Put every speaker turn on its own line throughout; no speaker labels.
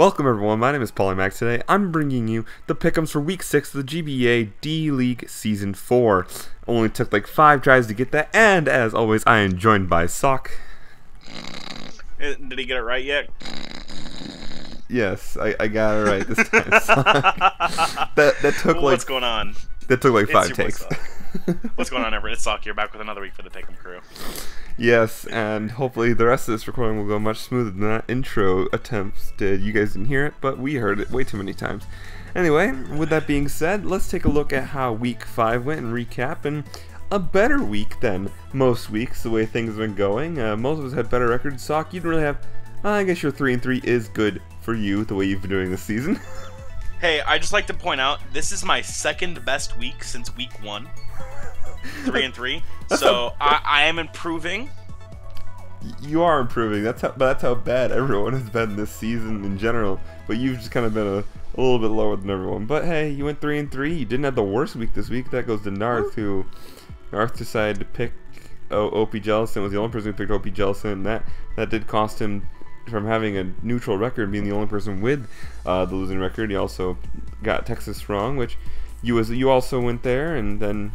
Welcome everyone, my name is PaullyMac. Today I'm bringing you the pick'ems for Week 6 of the GBA D-League Season 4. Only took like 5 tries to get that, and as always I am joined by ItzSawk.
Did he get it right yet?
Yes, I got it right this time. that took
well, what's going on?
That took like 5 takes.
What's going on, everyone? ItzSawk. You're back with another week for the pick'em crew.
Yes, and hopefully the rest of this recording will go much smoother than that intro attempts did. You guys didn't hear it, but we heard it way too many times. Anyway, with that being said, let's take a look at how Week 5 went and recap. And a better week than most weeks, the way things have been going. Most of us had better records. Sock, you didn't really have... I guess your 3-3 is good for you, the way you've been doing this season.
Hey, I just like to point out, this is my second best week since Week 1. 3-3. So I am improving.
You are improving. That's how bad everyone has been this season in general. But you've just kind of been a little bit lower than everyone. But hey, you went 3-3. You didn't have the worst week this week. That goes to Narth, who Narth decided to pick OP Jellison. Was the only person who picked OP Jellison. That did cost him from having a neutral record, being the only person with the losing record. He also got Texas wrong, which you also went there, and then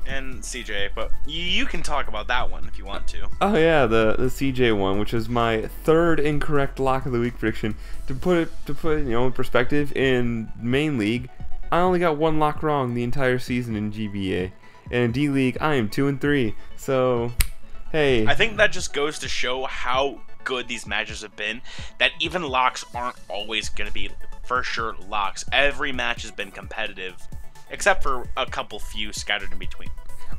and CJ, but you can talk about that one if you want to.
Oh yeah, the CJ one, which is my third incorrect lock of the week prediction. To put it in perspective, in main league, I only got 1 lock wrong the entire season in GBA, and in D League I am 2-3. So hey,
I think that just goes to show how good these matches have been, that even locks aren't always going to be for sure locks. Every match has been competitive, except for a couple few scattered in between.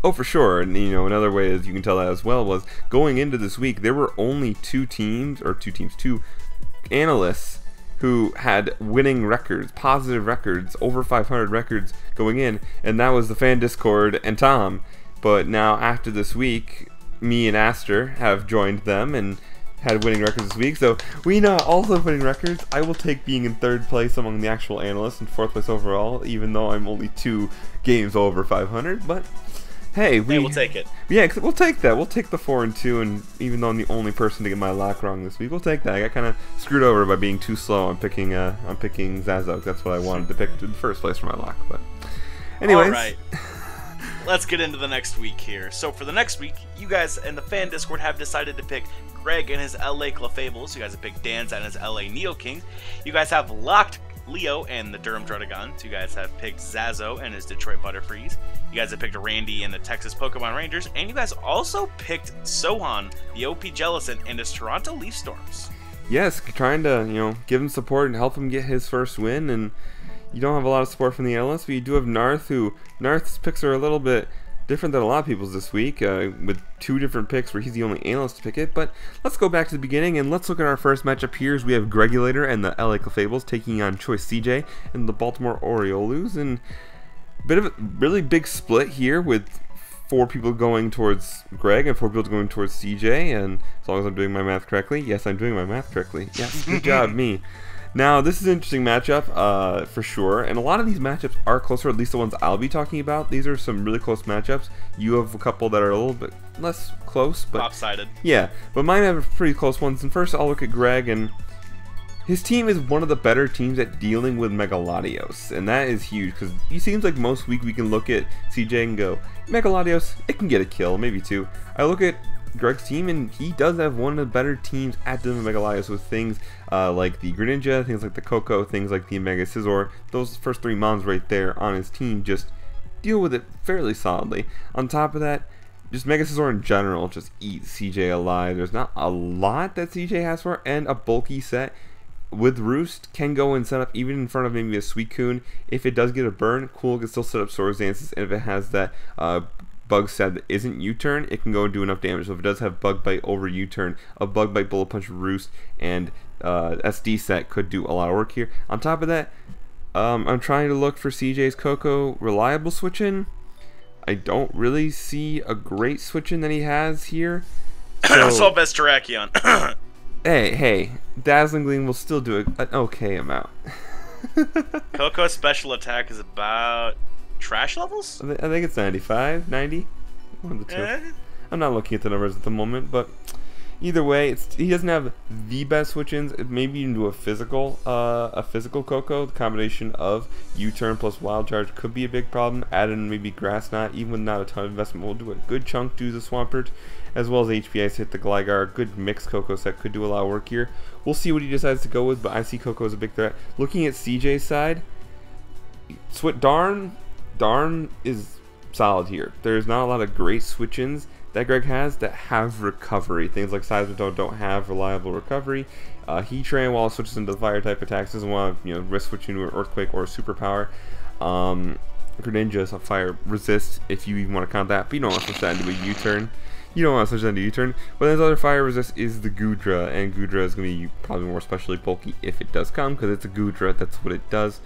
Oh, for sure. And another way as you can tell that as well was going into this week, there were only two analysts who had winning records, positive records, over 500 records going in, and that was the Fan Discord and Tom. But now after this week, me and Aster have joined them and had winning records this week, so we now also have winning records. I will take being in 3rd place among the actual analysts and 4th place overall, even though I'm only 2 games over 500. But hey,
we'll take it.
Yeah, we'll take that. We'll take the 4-2, and even though I'm the only person to get my lock wrong this week, we'll take that. I got kind of screwed over by being too slow on picking Zazok. That's what I wanted to pick in 1st place for my lock. But anyways.
All right. Let's get into the next week here. So for the next week, you guys in the Fan Discord have decided to pick Greg and his LA Clefables. You guys have picked Danza and his LA Neo King. You guys have locked Leo and the Durham Druddigons. You guys have picked Zazo and his Detroit Butterfrees. You guys have picked Randy and the Texas Pokemon Rangers. And you guys also picked Sohan, the OP Jellison, and his Toronto Leaf Storms.
Yes, trying to give him support and help him get his first win. And you don't have a lot of support from the analysts, but you do have Narth, who Narth's picks are a little bit different than a lot of people's this week, with 2 different picks where he's the only analyst to pick it. But let's go back to the beginning and let's look at our first matchup here. We have Gregulator and the LA Clefables taking on Choice CJ and the Baltimore Orioles, and a bit of a really big split here with 4 people going towards Greg and 4 people going towards CJ. And as long as I'm doing my math correctly, yes, I'm doing my math correctly. Yes, good job, me. Now, this is an interesting matchup, for sure, and a lot of these matchups are closer, at least the ones I'll be talking about. These are some really close matchups. You have a couple that are a little bit less close, but
lopsided.
Yeah, but mine have pretty close ones. And first, I'll look at Greg, and his team is one of the better teams at dealing with Megaladios, and that is huge, because it seems like most week we can look at CJ and go, Megaladios, it can get a kill, maybe 2. I look at Greg's team, and he does have one of the better teams at dealing with Megaladios with things like the Greninja, things like the Coco, things like the Mega Scizor. Those first 3 mons right there on his team just deal with it fairly solidly. On top of that, just Mega Scizor in general just eats CJ alive. There's not a lot that CJ has for, and a bulky set with Roost can go and set up even in front of maybe a Suicune. If it does get a burn, cool, it can still set up Swords Dances, and if it has that Bug set that isn't U-turn, it can go and do enough damage. So if it does have Bug Bite over U-turn, a Bug Bite, Bullet Punch, Roost, and SD set could do a lot of work here. On top of that, I'm trying to look for CJ's Coco reliable switch-in. I don't really see a great switch-in that he has here.
So best Terrakion.
hey, Dazzling Gleam will still do an okay amount.
Coco's special attack is about trash levels?
I think it's 95, 90, one of the 2. I'm not looking at the numbers at the moment, but Either way, he doesn't have the best switch-ins. Maybe even do a physical Coco. The combination of U-turn plus wild charge could be a big problem. Add in maybe grass knot, even with not a ton of investment, we'll do a good chunk to the Swampert, as well as HPS hit the Gligar. Good mixed Coco set could do a lot of work here. We'll see what he decides to go with, but I see Coco as a big threat. Looking at CJ's side, Darn is solid here. There's not a lot of great switch-ins that Greg has that have recovery. Things like Seismitoad don't have reliable recovery. Heatran, while it switches into the fire type attacks, doesn't want to risk switching to an Earthquake or a Superpower. Greninja is a fire resist if you even want to count that, but you don't want to switch that into a U-turn. You don't want to switch that into a U-turn. But then his other fire resist is the Goodra, and Goodra is going to be probably more especially bulky if it does come, because it's a Goodra, that's what it does.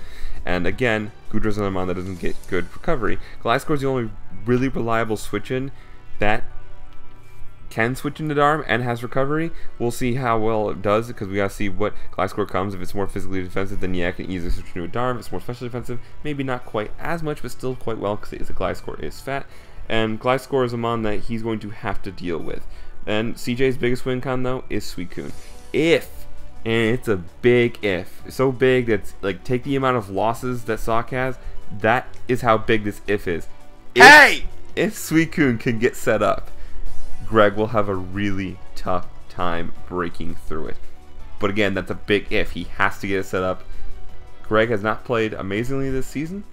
And again, Goodra's another mon that doesn't get good recovery. Gliscor is the only really reliable switch-in that can switch into Darm and has recovery. We'll see how well it does, because we gotta see what Gliscor comes. If it's more physically defensive, then yeah, it can easily switch into a Darm. If it's more specially defensive, maybe not quite as much, but still quite well, because the Gliscor is fat. And Gliscor is a mon that he's going to have to deal with. And CJ's biggest win con, though, is Suicune. And it's a big if. So big that's, like, take the amount of losses that Sawk has, that is how big this if is. If Suicune can get set up, Greg will have a really tough time breaking through it. But again, that's a big if. He has to get it set up. Greg has not played amazingly this season.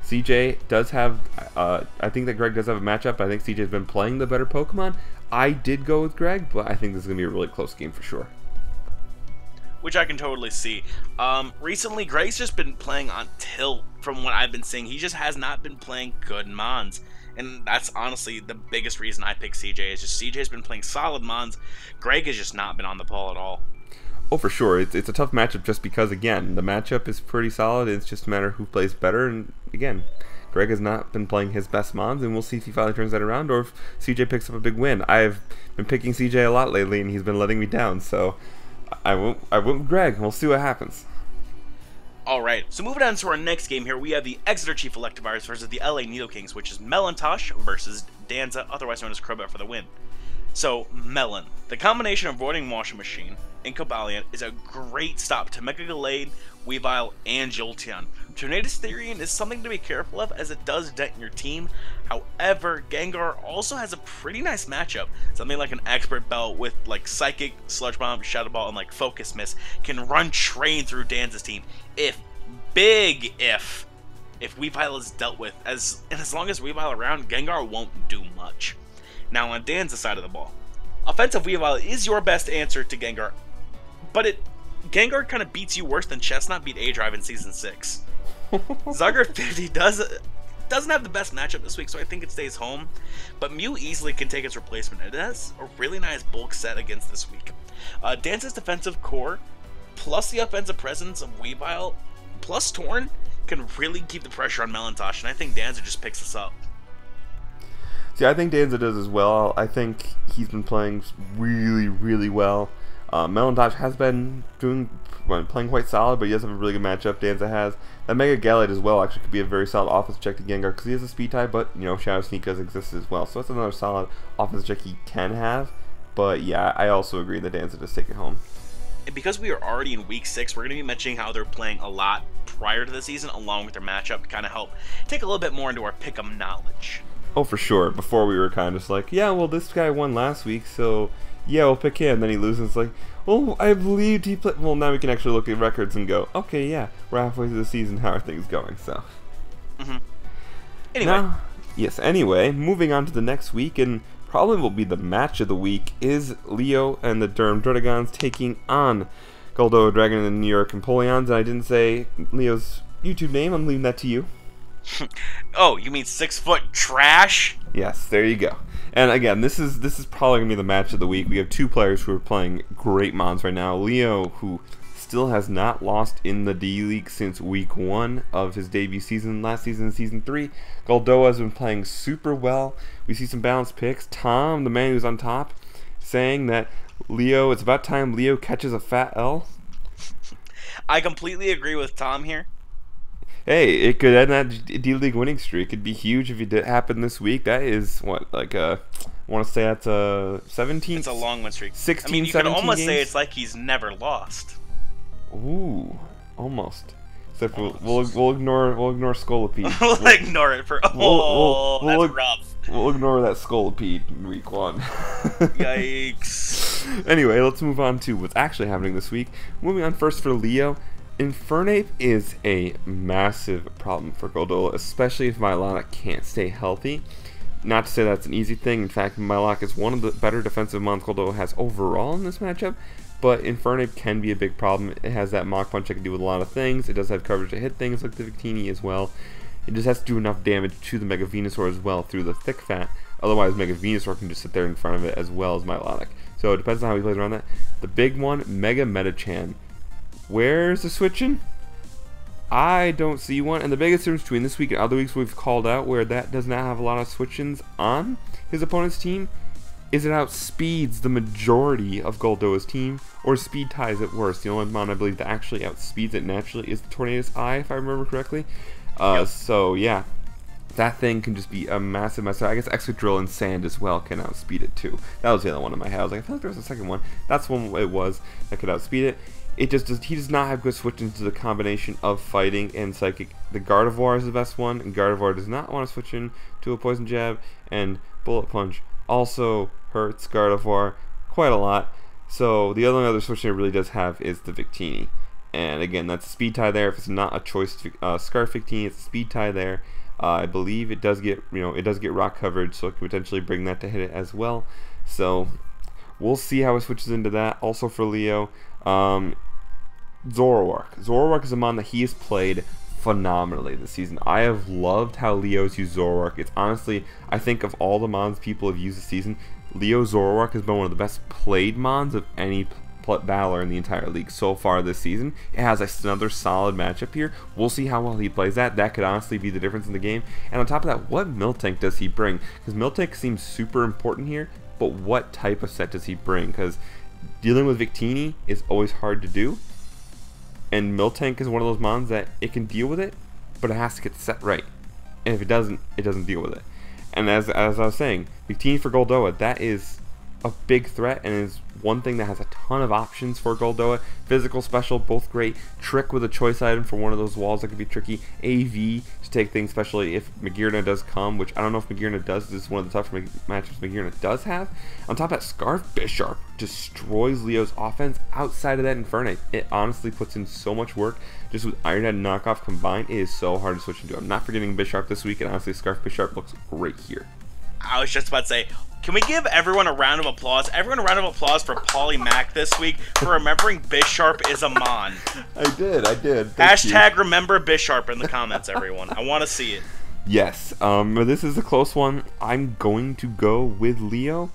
CJ does have, I think that Greg does have a matchup, but I think CJ's been playing the better Pokemon. I did go with Greg, but I think this is going to be a really close game for sure.
Which I can totally see. Recently, Greg's just been playing on tilt from what I've been seeing. He just has not been playing good mons. And that's honestly the biggest reason I picked CJ, is just CJ's been playing solid mons. Greg has just not been on the ball at all.
Oh, for sure. It's a tough matchup just because, again, the matchup is pretty solid. It's just a matter of who plays better. And again, Greg has not been playing his best mons, and we'll see if he finally turns that around or if CJ picks up a big win. I've been picking CJ a lot lately, and he's been letting me down. So I went with Greg. We'll see what happens.
Alright, so moving on to our next game here, we have the Exeter Chief Electivires versus the LA Nidokings, which is Melantosh versus Danza, otherwise known as Crobat, for the win. So, Melon. The combination of Voiding Washing Machine and Cobalion is a great stop to Mega Gallade, Weavile, and Jolteon. Tornadus Therian is something to be careful of, as it does dent your team. However, Gengar also has a pretty nice matchup. Something like an Expert Belt with like Psychic, Sludge Bomb, Shadow Ball, and like Focus Miss can run train through Danza's team. If Weavile is dealt with, as long as Weavile around, Gengar won't do much. Now on Danza's side of the ball, offensive Weavile is your best answer to Gengar, but Gengar kind of beats you worse than Chestnut beat A-Drive in Season 6. Zugger 50 doesn't have the best matchup this week, so I think it stays home, but Mew easily can take its replacement. It has a really nice bulk set against this week. Dance's defensive core, plus the offensive presence of Weavile, plus Torn, can really keep the pressure on Melantosh, and I think Danza just picks this up.
See, I think Danza does as well. I think he's been playing really, really well. Melantosh has been playing quite solid, but he does have a really good matchup. Danza has. That Mega Gallade as well actually could be a very solid offensive check to Gengar, because he has a speed type, but Shadow Sneak does exist as well. So that's another solid offensive check he can have. But yeah, I also agree that Danza does take it home.
And because we are already in Week 6, we're going to be mentioning how they're playing a lot prior to the season, along with their matchup, to kind of help take a little bit more into our pick'em knowledge.
Oh, for sure. Before we were kind of just like, yeah, well, this guy won last week, so yeah, we'll pick him. Then he loses. It's like, oh, I believed he played. Well, now we can actually look at records and go, okay, yeah, we're halfway through the season. How are things going? So, Anyway, moving on to the next week, and probably will be the match of the week, is Leo and the Durham Druddigons taking on Goldo Dragon and the New York Empoleons. And I didn't say Leo's YouTube name. I'm leaving that to you.
Oh, you mean 6 foot trash?
Yes, there you go. And again, this is probably gonna be the match of the week. We have two players who are playing great mons right now. Leo, who still has not lost in the D-League since week 1 of his debut season, last season, Season 3. Goldoa has been playing super well. We see some balanced picks. Tom, the man who's on top, saying that Leo, it's about time Leo catches a fat L.
I completely agree with Tom here.
Hey, it could end that D-League winning streak. It'd be huge if it did happen this week. That is, what, like a I want to say that's a 17.
It's a long win streak.
16,
I mean, you could
17
almost
games?
say it's like he's never lost.
Ooh, almost. Except we'll ignore Scolipede.
We'll ignore it for that's rough.
We'll ignore that Scolipede in week 1.
Yikes.
Anyway, let's move on to what's actually happening this week. Moving on first for Leo. Infernape is a massive problem for Goldoa, especially if Mylonic can't stay healthy. Not to say that's an easy thing. In fact, Mylonic is one of the better defensive mons Goldoa has overall in this matchup. But Infernape can be a big problem. It has that Mach Punch that can do with a lot of things. It does have coverage to hit things like the Victini as well. It just has to do enough damage to the Mega Venusaur as well through the Thick Fat. Otherwise, Mega Venusaur can just sit there in front of it as well as Mylonic. So it depends on how he plays around that. The big one, Mega Metachan. Where's the switching? I don't see one. And the biggest difference between this week and other weeks we've called out where that does not have a lot of switch-ins on his opponent's team is it outspeeds the majority of Goldoa's team, or speed ties at worst. The only mon I believe that actually outspeeds it naturally is the Tornadus Eye, if I remember correctly.
Yep.
So yeah, that thing can just be a massive mess. I guess Excadrill and Sand as well can outspeed it too. That was the other one in my head. I was like, I feel like there was a second one. That's one it was that could outspeed it. It just does, he does not have good switch into the combination of fighting and psychic. The Gardevoir is the best one, and Gardevoir does not want to switch in to a Poison Jab, and Bullet Punch also hurts Gardevoir quite a lot. So the only other switch it really does have is the Victini. And again, that's a speed tie there. If it's not a choice Scarf Victini, it's a speed tie there. I believe it does get rock coverage, so it could potentially bring that to hit it as well. So we'll see how it switches into that. Also for Leo, Zoroark. Zoroark is a mon that he has played phenomenally this season. I have loved how Leo's used Zoroark. It's honestly, I think of all the mons people have used this season, Leo Zoroark has been one of the best played mons of any battler in the entire league so far this season. It has another solid matchup here. We'll see how well he plays that. That could honestly be the difference in the game. And on top of that, what Miltank does he bring? Because Miltank seems super important here, but what type of set does he bring? Because dealing with Victini is always hard to do. And Miltank is one of those mons that it can deal with it, but it has to get set right. And if it doesn't deal with it. And as I was saying, Victini for Goldoa, that is a big threat and is one thing that has a ton of options for Goldoa. Physical, special, both great. Trick with a choice item for one of those walls that could be tricky. AV to take things, especially if Magearna does come, which I don't know if Magearna does. This is one of the tougher matchups Magearna does have. On top of that, Scarf Bisharp destroys Leo's offense. Outside of that, Infernape, it honestly puts in so much work. Just with Iron Head and Knockoff combined, it is so hard to switch into. I'm not forgetting Bisharp this week, and honestly, Scarf Bisharp looks great here.
I was just about to say, can we give everyone a round of applause? Everyone a round of applause for PaullyMac this week for remembering Bisharp is a mon.
I did.
Hashtag remember Bisharp in the comments, everyone. I want to see it.
Yes, this is a close one. I'm going to go with Leo,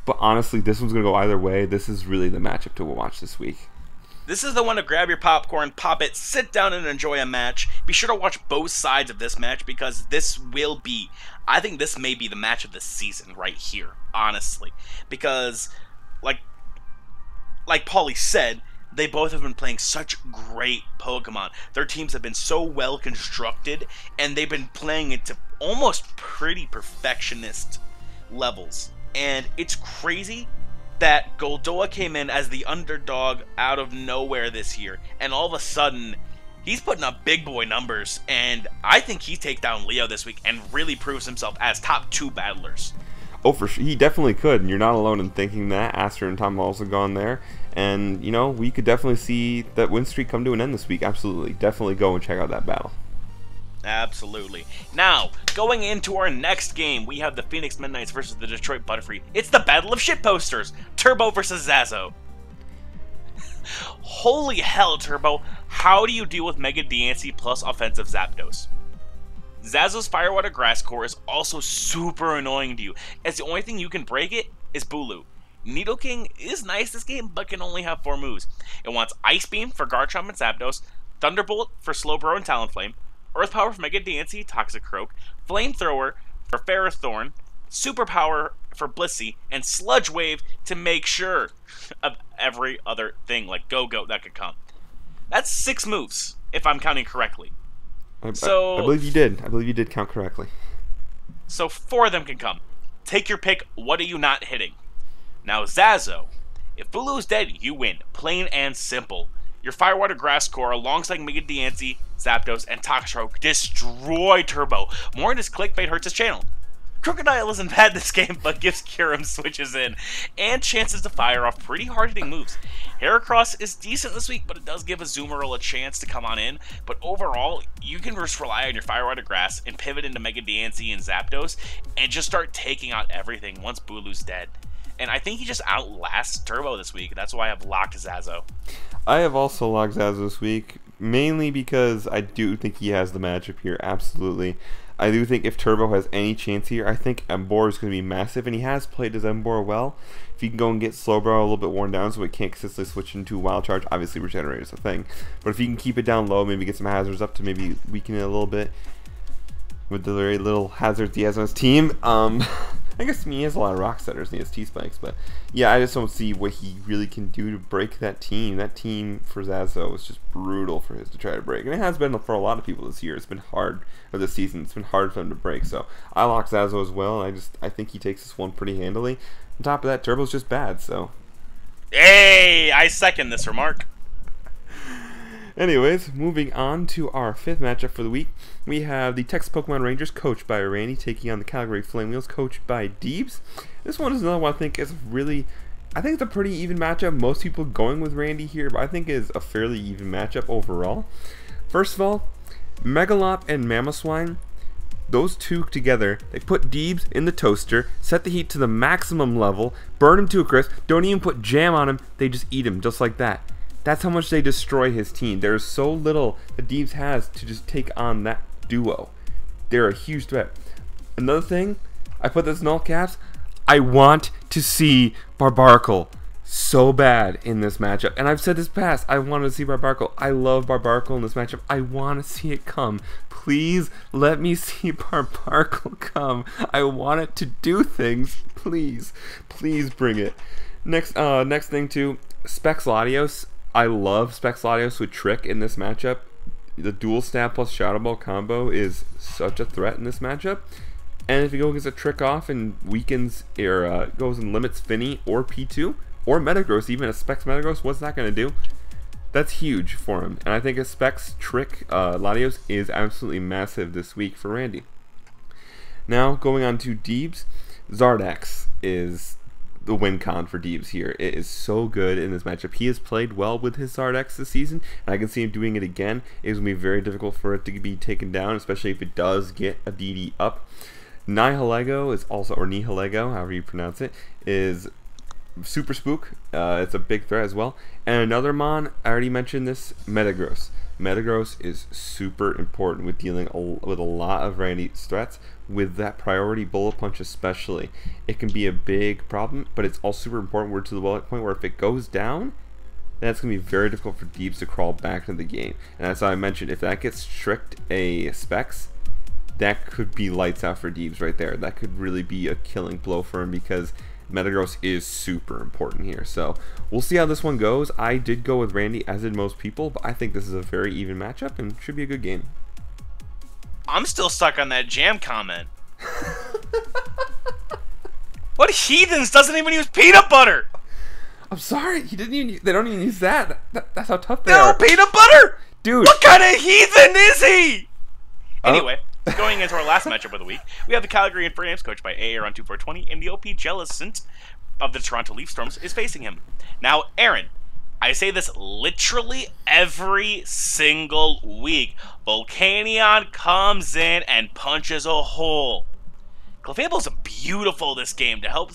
but honestly, this one's going to go either way. This is really the matchup to watch this week.
This is the one to grab your popcorn, pop it, sit down and enjoy a match. Be sure to watch both sides of this match because I think this may be the match of the season right here, honestly. Because, like Paulie said, they both have been playing such great Pokemon. Their teams have been so well constructed, and they've been playing it to almost pretty perfectionist levels. And it's crazy that Goldoa came in as the underdog out of nowhere this year, and all of a sudden, he's putting up big boy numbers, and I think he takes down Leo this week and really proves himself as top 2 battlers.
Oh, for sure. He definitely could, and you're not alone in thinking that. Aster and Tom have also gone there, and, you know, we could definitely see that win streak come to an end this week. Absolutely. Definitely go and check out that battle.
Absolutely. Now, going into our next game, we have the Phoenix Midnights versus the Detroit Butterfree. It's the battle of shitposters. Turbo versus Zazo. Holy hell, Turbo. How do you deal with Mega Diancie plus offensive Zapdos? Zazo's Firewater Grass Core is also super annoying to you, as the only thing you can break it is Bulu. Nidoking is nice this game, but can only have 4 moves. It wants Ice Beam for Garchomp and Zapdos, Thunderbolt for Slowbro and Talonflame, Earth Power for Mega Diancie, Toxicroak, Flamethrower for Ferrothorn, Superpower for Blissey, and Sludge Wave to make sure of every other thing like Go-Go that could come. That's 6 moves, if I'm counting correctly. I
believe you did. I believe you did count correctly.
So 4 of them can come. take your pick. What are you not hitting? Now, Zazo. If Bulu is dead, you win. Plain and simple. Your Firewater Grass core, alongside Mega Diancie, Zapdos, and Toxtrot, destroy Turbo. More in his clickbait hurts his channel. Crocodile isn't bad this game, but gives Kyurem switches in, and chances to fire off pretty hard-hitting moves. Heracross is decent this week, but it does give Azumarill a chance to come on in. But overall, you can just rely on your Firewater Grass and pivot into Mega Diancie and Zapdos, and just start taking out everything once Bulu's dead. And I think he just outlasts Turbo this week. That's why I've locked Zazo.
I have also locked Zazo this week, mainly because I do think he has the matchup here, absolutely. I do think if Turbo has any chance here, I think Emboar is going to be massive, and he has played his Emboar well. If you can go and get Slowbro a little bit worn down so it can't consistently switch into Wild Charge, obviously Regenerate is a thing. But if you can keep it down low, maybe get some hazards up to maybe weaken it a little bit with the very little hazards he has on his team. I guess he has a lot of Rock Setters and he has T-Spikes, but yeah, I just don't see what he really can do to break that team. That team for Zazo is just brutal for his to try to break, and it has been for a lot of people this year. It's been hard, or this season, it's been hard for him to break, so I lock Zazo as well, and I think he takes this one pretty handily. On top of that, Turbo's just bad, so.
Hey, I second this remark.
Anyways, moving on to our fifth matchup for the week, we have the Texas Pokemon Rangers, coached by Randy, taking on the Calgary Flame Wheels, coached by Deebs. This one is another one I think is really, I think it's a pretty even matchup. Most people going with Randy here, but I think is a fairly even matchup overall. First of all, Megalop and Mamoswine, those two together, they put Deebs in the toaster, set the heat to the maximum level, burn him to a crisp, don't even put jam on him, they just eat him just like that. That's how much they destroy his team. There's so little that Deebs has to just take on that duo. They're a huge threat. Another thing, I put this in all caps, I want to see Barbaracle so bad in this matchup. And I've said this past, I want to see Barbaracle. I love Barbaracle in this matchup. I want to see it come. Please let me see Barbaracle come. I want it to do things. Please. Please bring it. Next thing too, Specs Latios. I love Specs Latios with Trick in this matchup. The dual stab plus Shadow Ball combo is such a threat in this matchup. And if he gets a Trick off and weakens or goes and limits Finny or P2 or Metagross, even a Specs Metagross, what's that going to do? That's huge for him. And I think a Specs Trick Latios is absolutely massive this week for Randy. Now going on to Deebs, Zardax is the win con for Deebs here. It is so good in this matchup. He has played well with his Zardax this season, and I can see him doing it again. It's going to be very difficult for it to be taken down, especially if it does get a DD up. Nihilego is also, or Nihilego, however you pronounce it, is Super Spook. It's a big threat as well. And another Mon, I already mentioned this, Metagross. Metagross is super important with dealing with a lot of Randy's threats, with that priority Bullet Punch especially. It can be a big problem, but it's also super important. We're to the point where if it goes down, that's going to be very difficult for Deebs to crawl back into the game. And as I mentioned, if that gets tricked a Specs, that could be lights out for Deebs right there. That could really be a killing blow for him because Metagross is super important here. So we'll see how this one goes. I did go with Randy, as did most people, but I think this is a very even matchup and should be a good game.
I'm still stuck on that jam comment. What heathens doesn't even use peanut butter?
I'm sorry, he didn't even. They don't even use that. That's how tough they are.
No peanut butter,
dude.
What kind of heathen is he? Anyway, going into our last matchup of the week, we have the Calgary Flames, coached by Aaron on 2420, and the OP Jellicent of the Toronto Leaf Storms is facing him. Now, Aaron, I say this literally every single week. Volcanion comes in and punches a hole. Clefable's beautiful this game to help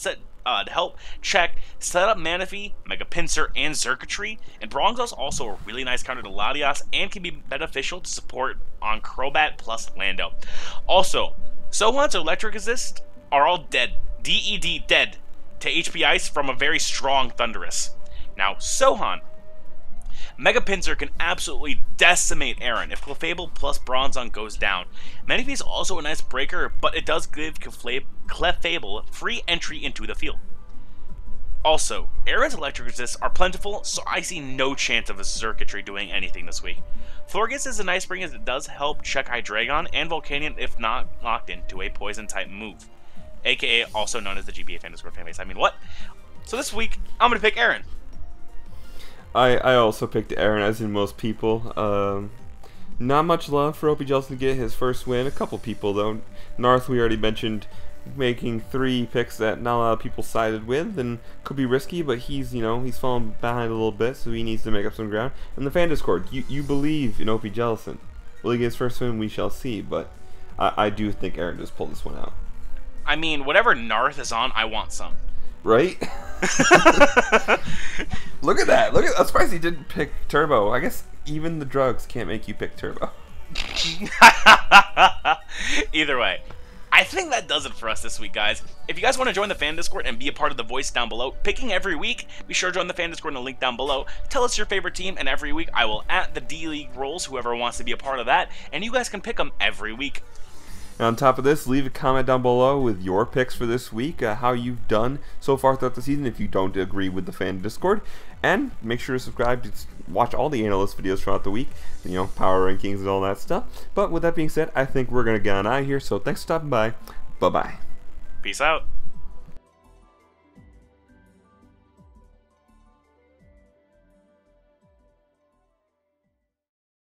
check, set up Manaphy, Mega Pinsir, and Xurkitree, and Bronzos also a really nice counter to Latias and can be beneficial to support on Crobat plus Lando. Also, Sohan's Electric Assist are all dead, DED dead, to HP Ice from a very strong Thundurus. Now, Sohan, Mega Pinsir can absolutely decimate Aaron if Clefable plus Bronzong goes down. Manaphy is also a nice breaker, but it does give Clefable free entry into the field. Also, Aaron's electric resists are plentiful, so I see no chance of a Xurkitree doing anything this week. Florges is a nice bring as it does help check Hydreigon and Volcanion if not locked into a poison type move. aka also known as the GBA Fan Discord fanbase. I mean, what? So this week, I'm going to pick Aaron.
I also picked Aaron, as in most people. Not much love for Opie Jelson to get his first win. A couple people, though. Narth, we already mentioned, making 3 picks that not a lot of people sided with, and could be risky, but he's fallen behind a little bit, so he needs to make up some ground. And the fan Discord, you believe in Opie Jelson. Will he get his first win? We shall see, but I do think Aaron just pulled this one out.
I mean, whatever Narth is on, I want some.
Right? Look at that. I'm surprised he didn't pick Turbo. I guess even the drugs can't make you pick Turbo.
Either way, I think that does it for us this week, guys. If you guys want to join the fan Discord and be a part of the voice down below, picking every week, be sure to join the fan Discord in the link down below. Tell us your favorite team, and every week I will @ the D-League roles, whoever wants to be a part of that, and you guys can pick them every week.
And on top of this, leave a comment down below with your picks for this week, how you've done so far throughout the season if you don't agree with the fan Discord. And make sure to subscribe to watch all the analyst videos throughout the week, power rankings and all that stuff. But with that being said, I think we're going to get on out of here, so thanks for stopping by. Bye-bye.
Peace out.